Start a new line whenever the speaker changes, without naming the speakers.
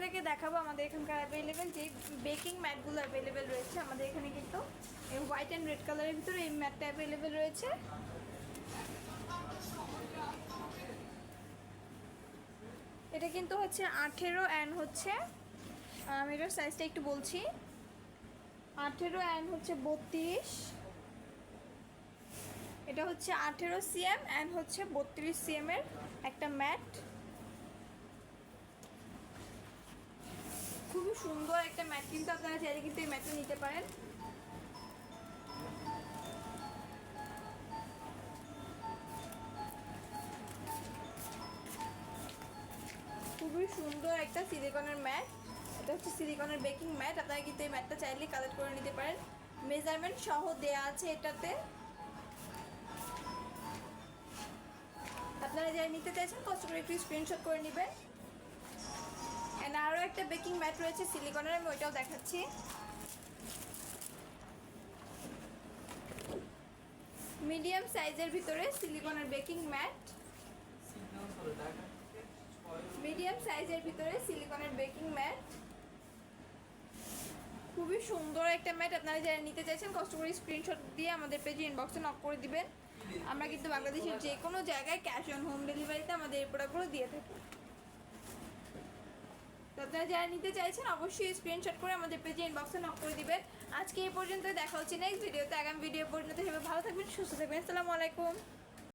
আপনাদেরকে দেখাবো আমাদের এখানকার অ্যাভেলেবেল যে বেকিং ম্যাটগুলো অ্যাভেলেবেল রয়েছে আমাদের এখানে, কিন্তু এই হোয়াইট অ্যান্ড রেড কালারের ভিতরে এই ম্যাটটা অ্যাভেলেবেল রয়েছে। এটা কিন্তু হচ্ছে 18 অ্যান্ড হচ্ছে আমি এটার সাইজটা একটু বলছি, 18 অ্যান্ড হচ্ছে 32, এটা হচ্ছে 18 সিএম অ্যান্ড হচ্ছে 32 সিএম এর একটা ম্যাট। খুবই সুন্দর একটা ম্যাট, কিন্তু আপনারা চাইলে কিন্তু এই ম্যাটটা নিতে পারেন। খুবই সুন্দর একটা সিলিকনের ম্যাট, এটা হচ্ছে সিলিকনের বেকিং ম্যাট। আপনারা কিন্তু এই ম্যাটটা চাইলে কালেক্ট করে নিতে পারেন, মেজারমেন্ট সহ দেয়া আছে এটাতে। আপনারা যারা নিতে চাইছেন কষ্ট করে একটু স্ক্রিনশট করে নেবেন। এন্ড আরও একটা বেকিং ম্যাট রয়েছে সিলিকনের, আমি ওইটাও দেখাচ্ছি। মিডিয়াম সাইজের ভিতরে সিলিকনের বেকিং ম্যাট, মিডিয়াম সাইজের ভিতরে সিলিকনের বেকিং ম্যাট। খুবই সুন্দর একটা ম্যাট। আপনারা যারা নিতে চাইছেন কষ্ট করে স্ক্রিনশট দিয়ে আমাদের পেজে ইনবক্সে নক করে দিবেন। আমরা কিন্তু বাংলাদেশের যে কোনো জায়গায় ক্যাশ অন হোম ডেলিভারিতে আমাদের এই প্রোডাক্টগুলো দিয়ে থাকি। তো আপনারা যারা নিতে চাইছেন অবশ্যই স্ক্রিনশট করে আমাদের পেজে ইনবক্সে নক করে দিবেন। আজকে এই পর্যন্ত, দেখা হচ্ছে নেক্সট ভিডিওতে। আগামী ভিডিও পর্যন্ত সবাই ভালো থাকবেন, সুস্থ থাকবেন। আসসালামু আলাইকুম।